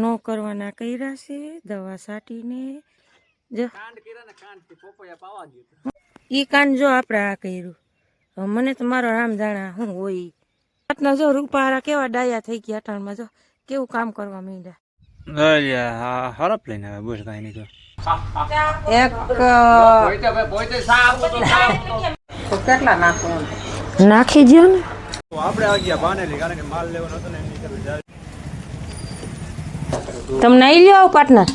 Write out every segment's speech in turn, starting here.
નો કરવાના કર્યા છે દવા છાંટીને જો ઈ કાંડ જો આપણે આ કર્યું. મને તો મારો રામ જાણા શું હોય. રાતના જો રૂપારા કેવા ડાયા થઈ ગયા અટાણમાં જો કેવું કામ કરવા માંડ્યા. હરપ લઈને આવે બસ કાંઈ નહીં તો કેટલા નાખવું નાખી દો ને. આપણે આવી ગયા બાનેલી કારણ કે માલ લેવાનો હતો ને એની કરવી તમે નાઈ લ્યો પાર્ટનર.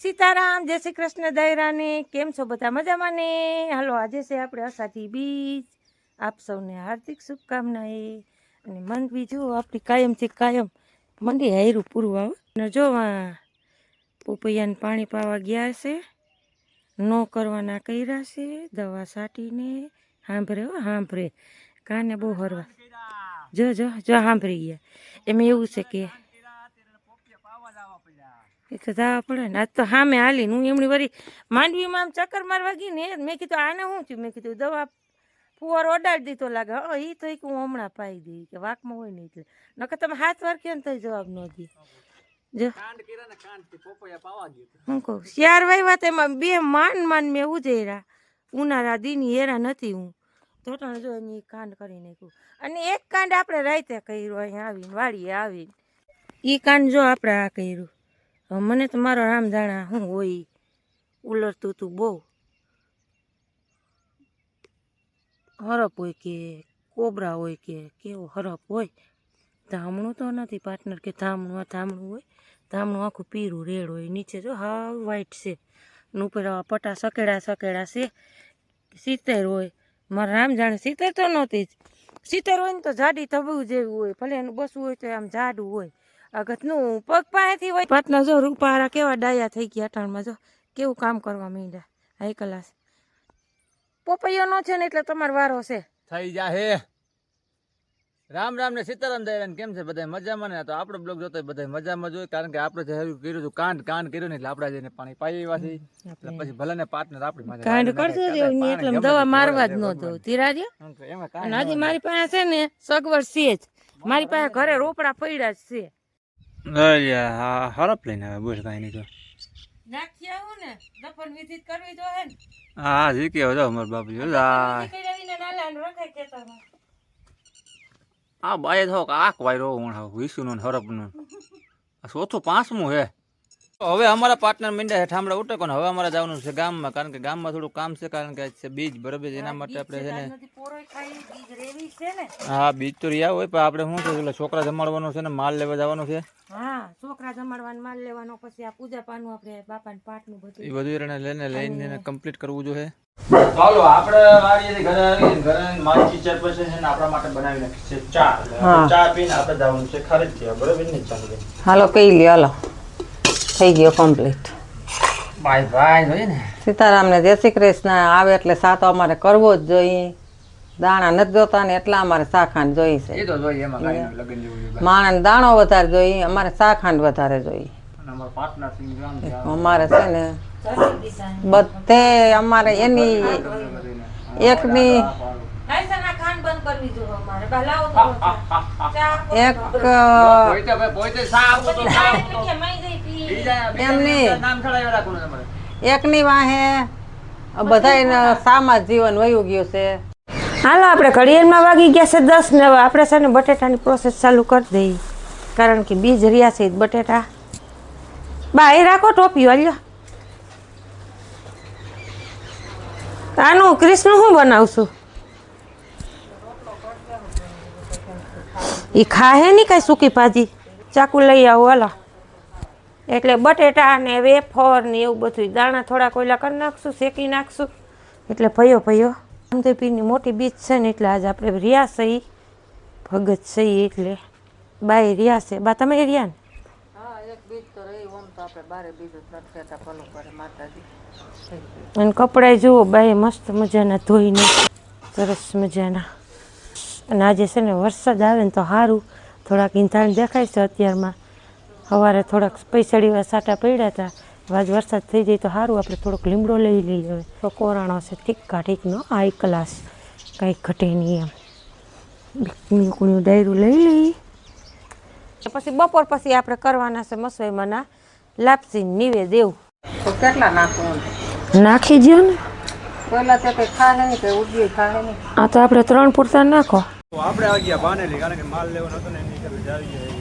સીતારામ, જય શ્રી કૃષ્ણ દયરાને. કેમ છો બધા મજામાં ને? હાલો આજે છે આપણે અષાઢી બીજ. આપ સૌને હાર્દિક શુભકામનાએ. અને મંદવી જો આપણી કાયમથી કાયમ મંડી હાયરું પૂરું આવે. જો પોપૈયાને પાણી પાવા ગયા છે, નો કરવાના કર્યા છે દવા છાંટીને. સાંભળે સાંભળે કાને બહુ હરવા જો જો જો સાંભળી ગયા. એમાં એવું છે કે એ તો જવા પડે ને. આજ તો સામે હાલીને હું એમની વળી માંડવીમાં આમ ચક્કર મારવા ગઈ ને મેં કીધું આને શું થયું? મેં કીધું દવા ફુવારો અડાડી દીધો લાગે. એ તો હું હમણાં પાઈ દઈ કે વાકમાં હોય ને એટલે નકર તમે 7 વાર કે તો જવાબ ન દે. જો હું કહું 4 વાગ્યા તેમાં 2 માંડ મેં ઉજેરા. ઉનાળા દીની હેરા નથી હું ધોટાણ જો એની કાંડ કરી નાખ્યું. અને એક કાંડ આપણે રાતે કર્યો અહીંયા આવીને વાડીએ આવીને. એ કાંડ જો આપણે આ કર્યું. મને તો મારો રામ જાણા શું હોય. ઉલરતું તું બહુ હરપ હોય કે કોબરા હોય કે કેવો હરપ હોય. ધામણું તો નથી પાર્ટનર કે ધામણું હોય. ધામણું આખું પીરું રેડ હોય, નીચે જો હાવ વ્હાઈટ છે. ઉપર પટા સકેડા છે. સિત્તેર હોય. મારા રામ જાણે સિત્તેર તો નહોતી જ. સિત્તેર હોય ને તો જાડી તબુ જેવું હોય. ભલે એનું બસવું હોય તો આમ જાડું હોય. અગતનું પગ પાસેથી હોય. પાટના જો રૂપારા કેવા ડાયા થઈ ગયા અટાણમાં જો કેવું કામ કરવા માંડ્યા. હાઈ ક્લાસ પોપૈયો નો છે ને એટલે તમારો વારો છે. થઈ જાહે. રામ રામ ને સીતારામ દયારાને કેમ છે બધા મજામાં ને? તો આપણો બ્લોગ જોતો બધા મજામાં જોઈએ કારણ કે આપણે જે કર્યું હતું કાંડ કર્યું ને એટલે આપણે જઈને પાણી પાઈ વાથી એટલે પછી ભલે ને પાર્ટનર આપણી કાંડ કરજો એટલે દવા મારવા જ ન દો તિરાજ્યા. અને હજી મારી પાસે છે ને સગવડ છે જ. મારી પાસે ઘરે રોપડા પડ્યા જ છે. હરપ લઈને આવે બસ કાંઈ નહીં નાખી આવું ને દફન વિધિ કરવી જોઈએ ને. હા શીખી આવો જાઓ મારા બાપજી. આ બાય થો આખ વાયરો વિશુનું હરપનું ચોથું 5મું હે. હવે અમારા પાર્ટનર મીંડા ઠામડા ઉટકો ને હવે અમારે જવાનું છે ગામમાં કારણ કે ગામમાં થોડું કામ છે કારણ કે છે બીજ બરાબર એના માટે આપણે છે ને. હા બીજ તો રહ્યા હોય પણ આપણે શું છે એટલે છોકરા જમાડવાનું છે ને માલ લેવા જવાનું છે. હા છોકરા જમાડવાનું માલ લેવાનો પછી આ પૂજા પાનું આપણે બાપાને પાઠનું બધું એ બધું લઈને કમ્પ્લીટ કરવું જોઈએ. ચાલો આપણે વાડીએથી ઘરે આવીને ઘરે માછી ચેરપર્સન છે ને આપણા માટે બનાવી નાખી છે ચા. ચા પીને આપણે જવાનું છે ખરીદ થયા બરાબર ને? ચાલો હાલો પી લ્યો. હાલો થઈ ગયો કમ્પ્લીટ. બાય બાય જોઈએ ને. સીતારામને જય શ્રી કૃષ્ણ. આવે એટલે સા તો અમારે કરવો જ જોઈએ. દાણા નથી જોતા ને એટલા અમારે શાખાંડ જોઈએ છે. એ તો જોઈએ એમાં કાઈ ન લગન જેવું. માણસ દાણો વધારે જોઈએ, અમારે શાખાંડ વધારે જોઈએ. અને અમારો પાર્ટનર સિંગ ગામ છે અમારે છે ને બધે અમારે એની એકની એકની વાહે બધા સામા જીવન વયું ગયું છે. હાલો આપણે ઘડિયાળમાં વાગી ગયા છે 10 ને. હવે આપણે છે ને બટેટાની પ્રોસેસ ચાલુ કરી દઈએ કારણ કે બીજ રહ્યા છે બટેટા. બા એ રાખો ટોપી હાલ્યો. આનું કૃષ્ણ શું બનાવશું? એ ખાહે નહીં કાંઈ સૂકી ભાજી. ચાકુ લઈ આવો હાલો. એટલે બટેટા ને વેફર ને એવું બધું દાણા થોડા કોયલા કરી નાખશું, શેકી નાખશું એટલે ભયો રામદેવપીરની મોટી બીજ છે ને એટલે આજે આપણે રહ્યા સહી ભગત સહી એટલે બાય રહ્યા છે. બા તમે રહ્યા ને? અને કપડાં જુઓ બાય મસ્ત મજાના ધોઈને સરસ મજાના. અને આજે છે ને વરસાદ આવે ને તો સારું. થોડાક ઈંધાણ દેખાય છે અત્યારમાં. સવારે થોડાક પૈસડીવા સાટા પડ્યા હતા આજ વરસાદ થઈ જાય તો સારું, આપણે થોડોક લીમડો લઈ લઈએ. હવે તો કોરાણો છે ઠીકનો હાઈ ક્લાસ, કાંઈક ઘટે નહીં એમ. મિલ્કનું ડાયરું લઈ લઈએ. પછી બપોર પછી આપણે કરવાના છે મસવાઈમાંના લાપસી નિવેદ એવું. તો કેટલા નાખવું? નાખી દો ને. પહેલા તે કંઈ ખાહે નહીં, કંઈ ઉડવી ખાહે નહીં. આ તો આપણે 3 પૂરતા નાખો. આપણે આવી ગયા બાનેલી, કારણ કે માલ લેવાનો હતો ને એની સાથે જાવી ગયા.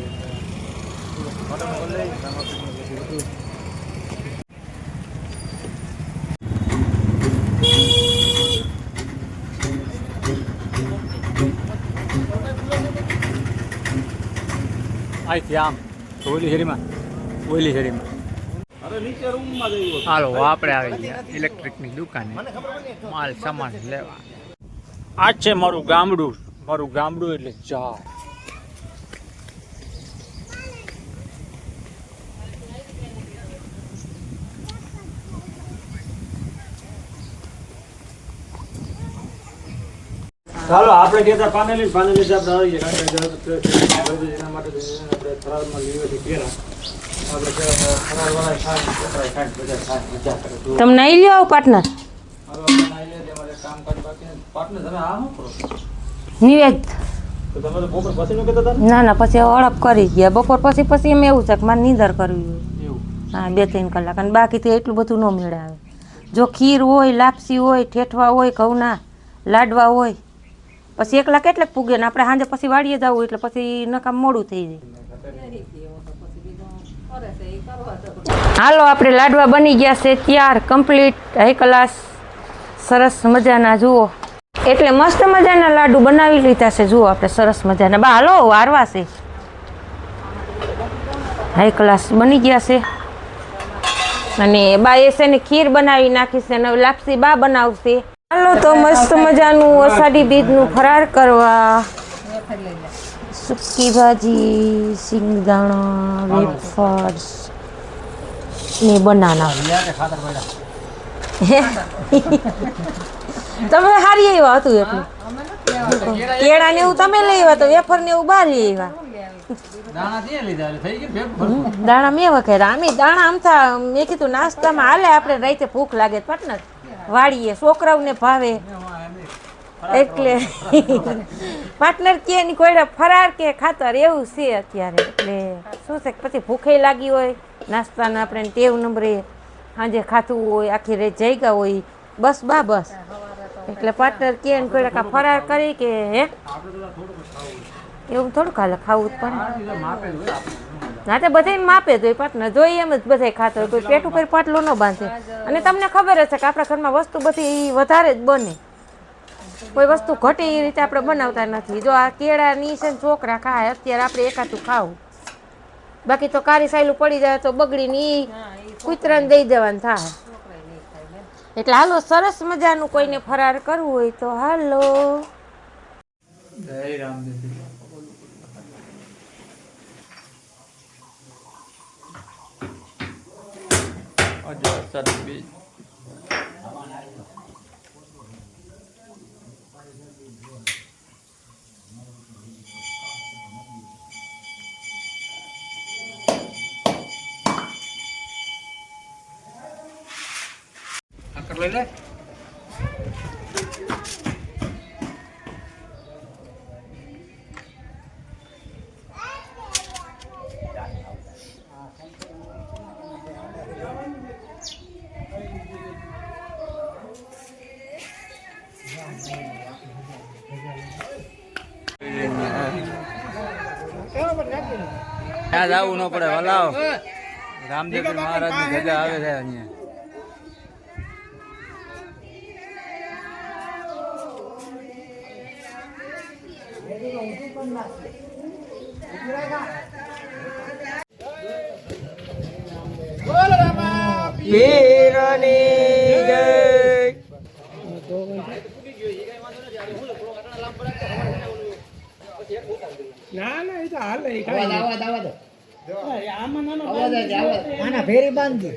અહીંથી આમ ઓલી શેરીમાં હાલો આપણે આવી ગયા ઇલેક્ટ્રિકની દુકાને માલ સામાન લેવા. આ છે મારું ગામડું એટલે ચા. ચાલો આપણે કહેતા પાનેલી આપણે આવી ગયા, કારણ કે એના માટે આપણે થરાદમાં લીધે કેરા આપણે થરાદવાળા ખાય બધા ખાય મજા કરે. તમે નાઈ લ્યો પાર્ટનર. નિવેદ ના પછી અળપ કરી ગયા. બપોર પછી એમ એવું છે કે મારે નીંદર કરવી હોય. હા 2-3 કલાક. અને બાકી તો એટલું બધું ન મેળે આવે. જો ખીર હોય, લાપસી હોય, ઠેઠવા હોય, ઘઉંના લાડવા હોય, પછી એકલા કેટલાક પૂગે ને આપણે સાંજે પછી વાડીએ જવું એટલે પછી નકામ મોડું થઈ જાય. હાલો આપણે લાડવા બની ગયા છે તૈયાર, કમ્પ્લીટ, હાઈ ક્લાસ, સરસ મજાના. જુઓ એટલે મસ્ત મજાના લાડુ બનાવી લીધા છે. જુઓ આપણે સરસ મજાના. બા હાલો વારવા છે, હાઈ ક્લાસ બની ગયા છે. અને બા એ છે ને ખીર બનાવી નાખી છે અને લાપસી બા બનાવશે. હાલો તો મસ્ત મજાનું અષાઢી બીજનું ફરાર કરવા. સૂકી ભાજી, સિંગદાણા, વેફર્સ ને બનાના. તમે હારી આવ્યા હતું એટલું. કેળા ને એવું તમે લઈ આવ્યા તો વેફર ને એવું બહાર લઈ આવ્યા. દાણા મેં વખેરા. અમે દાણા આમથા મેં કીધું નાસ્તામાં હાલે, આપણે રાતે ભૂખ લાગે પાર્ટનર વાળીએ, છોકરાઓને ભાવે એટલે પાર્ટનર કે ની કોઈ ફરાર કે ખાતર એવું છે અત્યારે. એટલે શું છે પછી ભૂખે લાગી હોય, નાસ્તાના આપણે ટેવ નંબરે સાંજે ખાતું હોય, આખી રાત જાગ્યા હોય, બસ એટલે પાર્ટનર કે કોઈ ફરાર કરી કે હે એવું થોડું ખાલે ખાવું જ પડે. ના તો બધાને માપે જ હોય પાર્ટનર, જોઈએ એમ જ બધા ખાતા હોય, કોઈ પેટ ઉપર પાટલો ન બાંધે. અને તમને ખબર હશે કે આપણા ઘરમાં વસ્તુ બધી વધારે જ બને, કોઈ વસ્તુ ઘટે એ રીતે આપણે બનાવતા નથી. જો આ કેળાની છે ને છોકરા ખાય, અત્યારે આપણે એકાતું ખાવું, બાકી તો કારી સાયલું પડી જાય તો બગડીને એ કૂતરાને દઈ દેવાનું થાય. એટલે હાલો સરસ મજાનું કોઈને ફરાર કરવું હોય તો હાલો. જય રામદેવ. લઈ લે. ત્યાં જવું ન પડે. વલાવ રામદેવ મહારાજ ની ધજા આવે છે અહીંયા. પીરની જય. ના એ તો હાલ આમાં ફેરી બાંધજો.